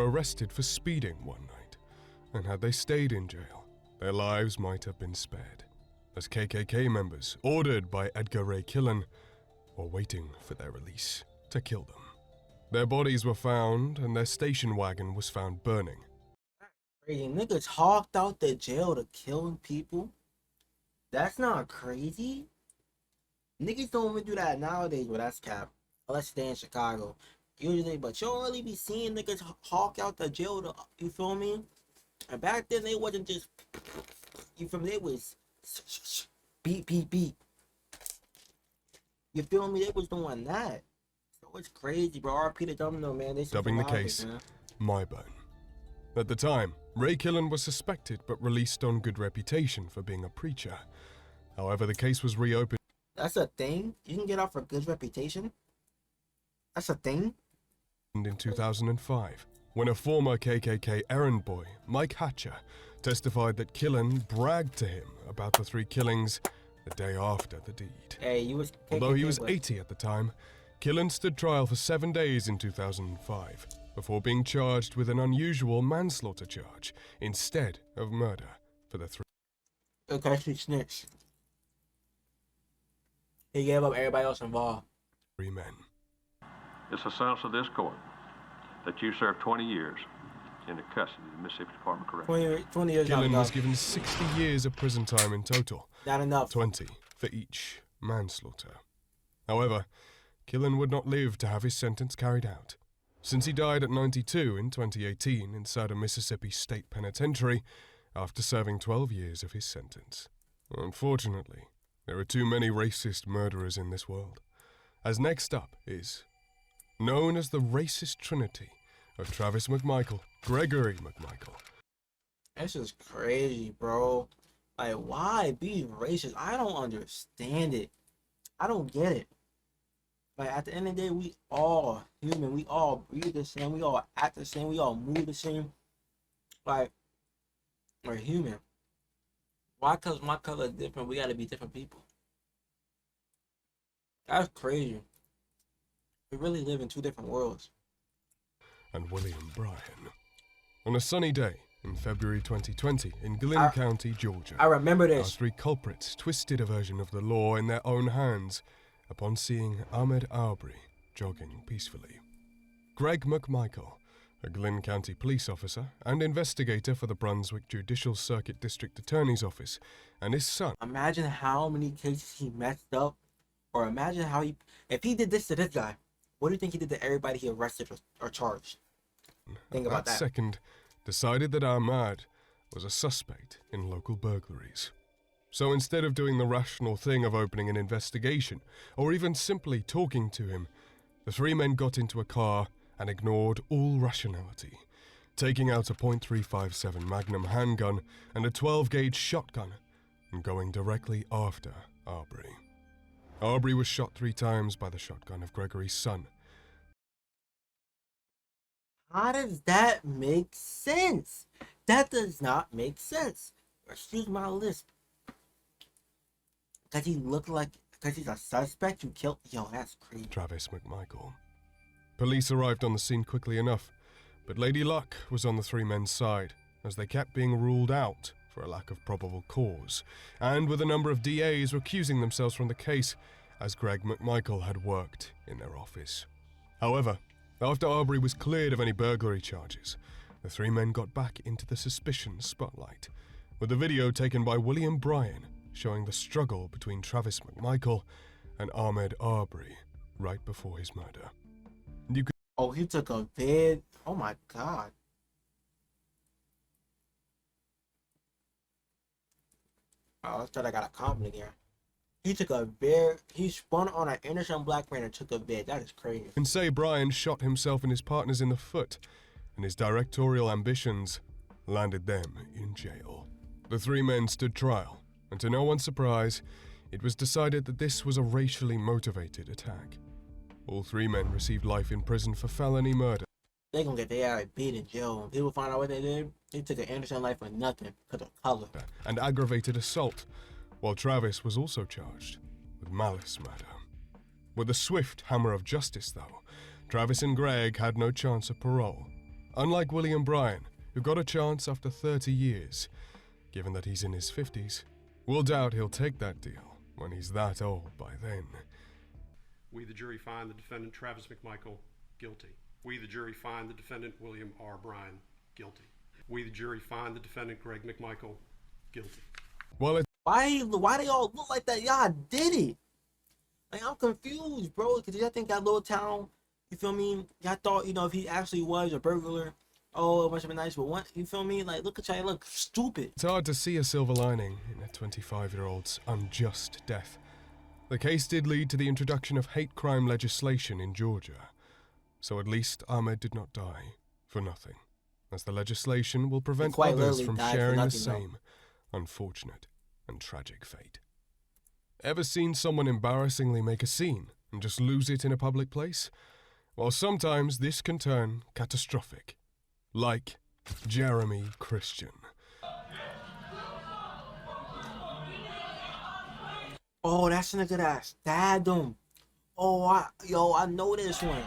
arrested for speeding one night, and had they stayed in jail, their lives might have been spared, as KKK members, ordered by Edgar Ray Killen, were waiting for their release to kill them. Their bodies were found, and their station wagon was found burning. Crazy. Niggas hawked out the jail to kill people? That's not crazy. Niggas don't even do that nowadays, but that's cap. Unless they in Chicago. Usually, but you don't really be seeing niggas hawk out the jail to, you feel me? And back then, they wasn't just, you feel me? They was beat, beat, beat. You feel me? They was doing that. So it's crazy, bro. RP to Domino, man. They Dubbing the case, My Bone. At the time, Ray Killen was suspected but released on good reputation for being a preacher. However, the case was reopened. That's a thing? You can get off for good reputation? That's a thing? In 2005, when a former KKK errand boy, Mike Hatcher, testified that Killen bragged to him about the 3 killings the day after the deed. Hey, you was KKK. Although he was 80 at the time, Killen stood trial for 7 days in 2005 before being charged with an unusual manslaughter charge instead of murder for the 3. Okay, she snitched. He gave up everybody else involved. 3 men. It's a sentence of this court that you serve 20 years in the custody of the Mississippi Department of Corrections. 20 years. Killen was given 60 years of prison time in total. Not enough. 20 for each manslaughter. However, Killen would not live to have his sentence carried out, since he died at 92 in 2018 inside a Mississippi State Penitentiary after serving 12 years of his sentence. Unfortunately, there are too many racist murderers in this world, as next up is known as the racist trinity of Travis McMichael, Gregory McMichael. This is crazy, bro. Like, why be racist? I don't understand it. I don't get it. Like, at the end of the day, we all human. We all breathe the same. We all act the same. We all move the same. Like, we're human. Why? Because my color is different, we gotta be different people. That's crazy. We really live in 2 different worlds. And William Bryan. On a sunny day in February 2020 in Glynn County, Georgia, I remember this. Our 3 culprits twisted a version of the law in their own hands upon seeing Ahmed Arbery jogging peacefully. Greg McMichael, a Glynn County police officer and investigator for the Brunswick Judicial Circuit District Attorney's Office, and his son. Imagine how many cases he messed up, or imagine how if he did this to this guy, what do you think he did to everybody he arrested or charged? Think about that. Second, decided that Ahmad was a suspect in local burglaries. So instead of doing the rational thing of opening an investigation, or even simply talking to him, the 3 men got into a car and ignored all rationality, taking out a .357 Magnum handgun and a 12-gauge shotgun, and going directly after Arbery. Arbery was shot 3 times by the shotgun of Gregory's son. How does that make sense? That does not make sense. Excuse my lisp. Because he looked like, because he's a suspect, you killed. Yo, that's crazy. Travis McMichael. Police arrived on the scene quickly enough, but Lady Luck was on the 3 men's side, as they kept being ruled out for a lack of probable cause, and with a number of DAs recusing themselves from the case, as Greg McMichael had worked in their office. However, after Arbery was cleared of any burglary charges, the 3 men got back into the suspicion spotlight, with a video taken by William Bryan showing the struggle between Travis McMichael and Ahmed Arbery right before his murder. Oh, he took a vid. Oh my god. Oh, I thought I got a compliment here. He took a vid. He spun on an innocent black man and took a vid. That is crazy. And say Bryan shot himself and his partners in the foot, and his directorial ambitions landed them in jail. The 3 men stood trial, and to no one's surprise, it was decided that this was a racially motivated attack. All 3 men received life in prison for felony murder. They gonna get their ass beat in jail. When people find out what they did, they took an innocent life for nothing because of color. And aggravated assault, while Travis was also charged with malice murder. With a swift hammer of justice, though, Travis and Greg had no chance of parole. Unlike William Bryan, who got a chance after 30 years, given that he's in his 50s, we'll doubt he'll take that deal when he's that old by then. We, the jury, find the defendant Travis McMichael guilty. We, the jury, find the defendant William R. Bryan guilty. We, the jury, find the defendant Greg McMichael guilty. Well, Why they all look like that? Y'all did it. Like, I'm confused, bro. Because y'all think that little town, you feel me? Y'all thought, you know, if he actually was a burglar, oh, it must have been nice. But what, you feel me? Like, look at y'all, look stupid. it's hard to see a silver lining in a 25-year-old's unjust death. The case did lead to the introduction of hate crime legislation in Georgia. So at least Ahmed did not die for nothing, as the legislation will prevent quite others literally from died for sharing the nothing, though. same unfortunate and tragic fate. Ever seen someone embarrassingly make a scene and just lose it in a public place? Well, sometimes this can turn catastrophic. Like Jeremy Christian. Oh, that's the nigga that stabbed him. Oh, I know this one.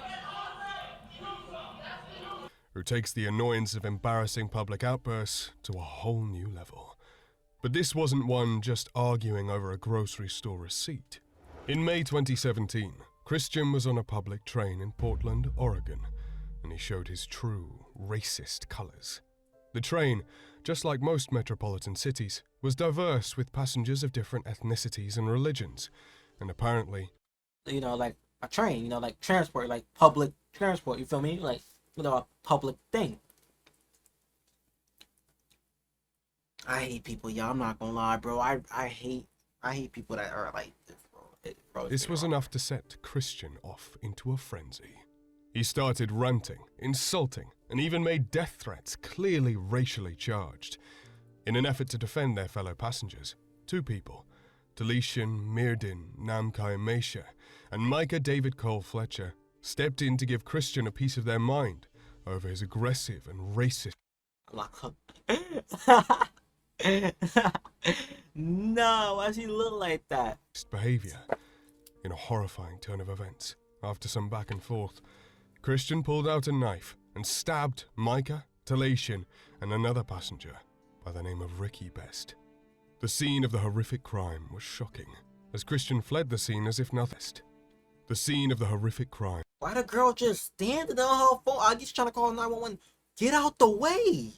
Who takes the annoyance of embarrassing public outbursts to a whole new level. But this wasn't one just arguing over a grocery store receipt. In May 2017, Christian was on a public train in Portland, Oregon, and he showed his true racist colors. The train, just like most metropolitan cities, was diverse with passengers of different ethnicities and religions, and apparently, You know, like a train, you know, like transport, like public transport, you feel me? Like, you know, a public thing. I hate people, y'all. I'm not gonna lie, bro. I hate people that are like this, bro. this was enough to set Christian off into a frenzy. He started ranting, insulting, and even made death threats clearly racially charged. In an effort to defend their fellow passengers, two people, Talishan Mirdin Namkai Mesha and Micah David Cole Fletcher, stepped in to give Christian a piece of their mind over his aggressive and racist No, why does he look like that? behavior. In a horrifying turn of events, after some back and forth, Christian pulled out a knife and stabbed Micah, Talishan, and another passenger by the name of Ricky Best. The scene of the horrific crime was shocking, as Christian fled the scene as if nothing. The scene of the horrific crime Why the girl just standing on her phone? I guess trying to call 911. Get out the way.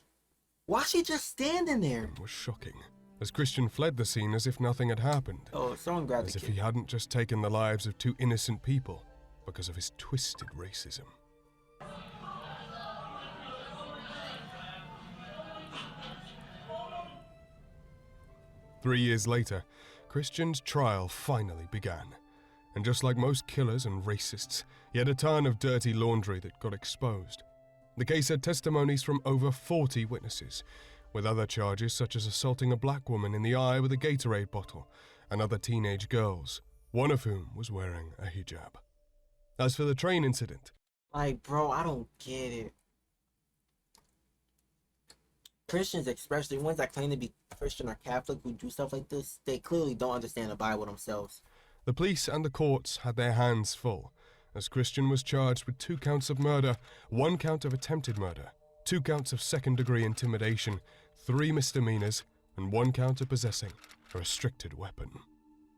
Why she just standing there? was shocking, as Christian fled the scene as if nothing had happened, Oh, someone grabbed as the if kid. he hadn't just taken the lives of two innocent people because of his twisted racism. Three years later, Christian's trial finally began. And just like most killers and racists, he had a ton of dirty laundry that got exposed. The case had testimonies from over 40 witnesses, with other charges such as assaulting a black woman in the eye with a Gatorade bottle and other teenage girls, one of whom was wearing a hijab. As for the train incident, Like, bro, I don't get it. Christians, especially ones that claim to be Christian or Catholic who do stuff like this, they clearly don't understand the Bible themselves. the police and the courts had their hands full, as Christian was charged with 2 counts of murder, 1 count of attempted murder, 2 counts of second-degree intimidation, 3 misdemeanors, and 1 count of possessing a restricted weapon.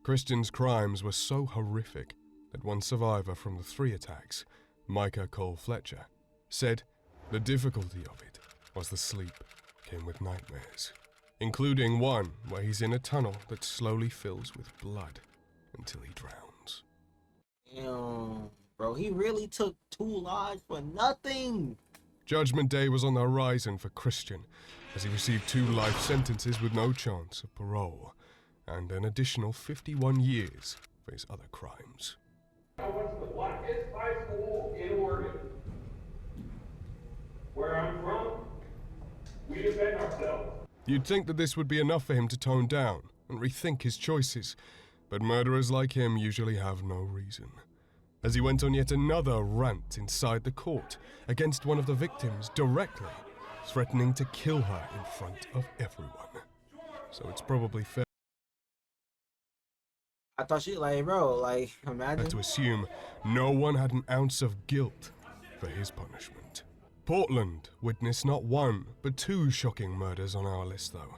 Christian's crimes were so horrific that one survivor from the 3 attacks, Micah Cole Fletcher, said the difficulty of it was the sleep came with nightmares, including one where he's in a tunnel that slowly fills with blood until he drowns. Damn, bro, he really took 2 lives for nothing. Judgment Day was on the horizon for Christian, as he received 2 life sentences with no chance of parole, and an additional 51 years for his other crimes. I went to the blackest high school in Oregon. Where I'm from, we defend ourselves. You'd think that this would be enough for him to tone down and rethink his choices, but murderers like him usually have no reason. As he went on yet another rant inside the court against one of the victims directly, threatening to kill her in front of everyone. So it's probably fair I thought she, like, bro, like, imagine. to assume no one had an ounce of guilt for his punishment. Portland witnessed not one, but two shocking murders on our list, though.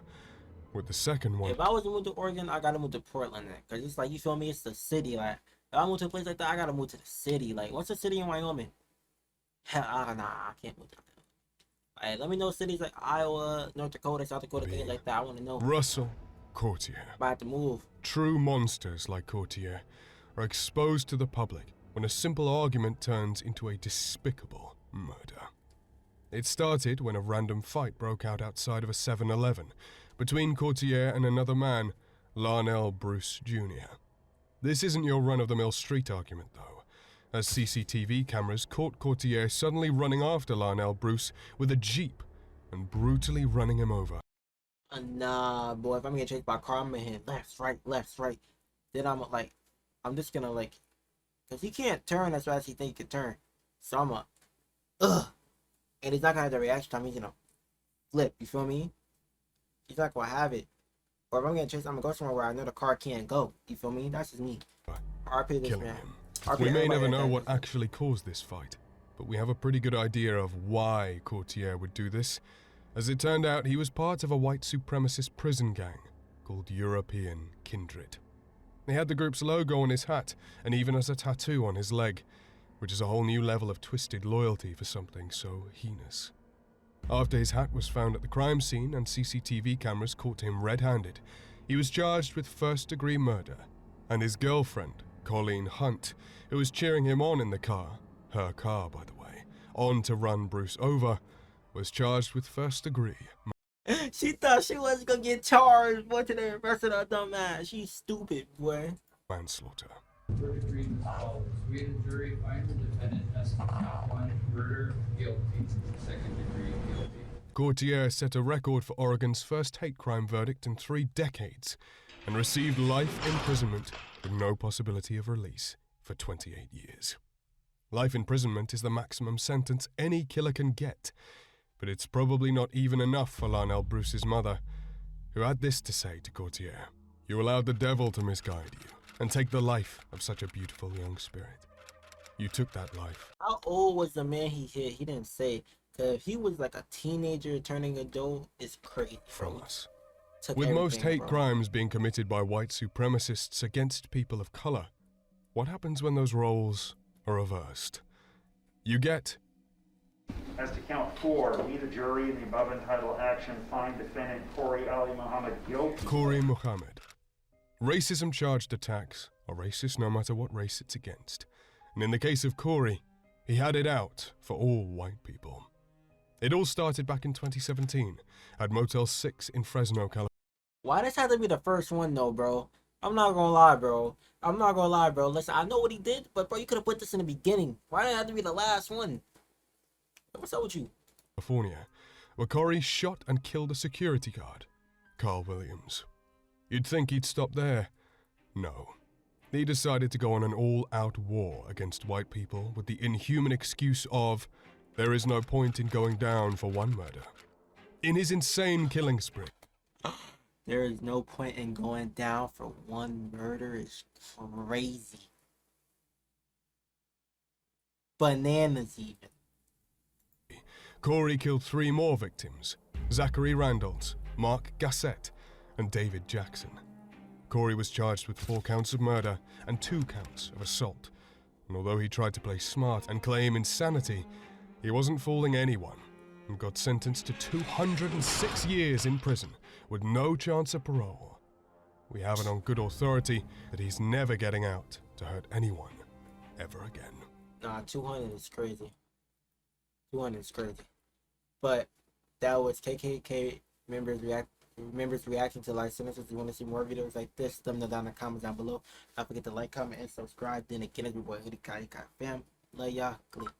With the second one... If I was to move to Oregon, I gotta move to Portland then. Cause it's like, you feel me? It's the city. Like, if I move to a place like that, I gotta move to the city. Like, what's the city in Wyoming? Hell, nah, I can't move to that. Like, let me know cities like Iowa, North Dakota, South Dakota, things like that. I want to know. Russell Courtier. I have to move. True monsters like Courtier are exposed to the public when a simple argument turns into a despicable murder. It started when a random fight broke out outside of a 7-Eleven between Courtier and another man, Larnell Bruce Jr. This isn't your run-of-the-mill street argument, though, as CCTV cameras caught Courtier suddenly running after Larnell Bruce with a Jeep and brutally running him over. Nah, boy, if I'm getting chased by a car, I'm gonna hit left, right. Then I'm just gonna like, cause he can't turn as fast as he think he can turn. So I'm and he's not gonna have the reaction time. He's gonna flip. You feel me? He's not gonna have it. Or if I'm getting chased, I'm gonna go somewhere where I know the car can't go. You feel me? That's just me. RP this Killing man. him. RP We may everybody never like know that. what actually caused this fight, but we have a pretty good idea of why Courtier would do this. As it turned out, he was part of a white supremacist prison gang called European Kindred. He had the group's logo on his hat and even as a tattoo on his leg, which is a whole new level of twisted loyalty for something so heinous. After his hat was found at the crime scene and CCTV cameras caught him red-handed, he was charged with first-degree murder, and his girlfriend, Colleen Hunt, who was cheering him on in the car, her car by the way, on to run Bruce over, was charged with first-degree She thought she wasn't gonna get charged. Boy, to the rest of the dumb ass. She's stupid, boy. manslaughter. Verdict reads as follows. We, the jury, find the defendant as count one murder guilty, second degree guilty. Courtier set a record for Oregon's first hate crime verdict in 3 decades and received life imprisonment with no possibility of release for 28 years. Life imprisonment is the maximum sentence any killer can get, but it's probably not even enough for Larnell Bruce's mother, who had this to say to Courtier: "You allowed the devil to misguide you and take the life of such a beautiful young spirit. You took that life." How old was the man he hit? He didn't say. Cause if he was like a teenager turning adult, it's crazy. From us. Took With most everything, hate bro. crimes being committed by white supremacists against people of color, what happens when those roles are reversed? You get As to count 4, we, the jury, in the above entitled action, find defendant Corey Ali Muhammad guilty. Corey Muhammad. Racism-charged attacks are racist no matter what race it's against. And in the case of Corey, he had it out for all white people. It all started back in 2017 at Motel 6 in Fresno, California. Why does have to be the first one though, bro? I'm not gonna lie, bro. Listen, I know what he did, but bro, you could have put this in the beginning. Why did it have to be the last one? What's up with you? Where Corey shot and killed a security guard, Carl Williams. You'd think he'd stop there. No. He decided to go on an all-out war against white people with the inhuman excuse of, there is no point in going down for one murder. In his insane killing spree, There is no point in going down for one murder. Is crazy. Bananas even. Corey killed 3 more victims: Zachary Randalls, Mark Gassett, and David Jackson. Corey was charged with 4 counts of murder and 2 counts of assault. And although he tried to play smart and claim insanity, he wasn't fooling anyone and got sentenced to 206 years in prison with no chance of parole. We have it on good authority that he's never getting out to hurt anyone ever again. Nah, 200 is crazy. 200 is crazy. But that was KKK members reacting to life sentences. If you want to see more videos like this, let me know down in the comments down below. Don't forget to like, comment, and subscribe. Then again, it's your boy Hoodie KKK fam. Love y'all. Click.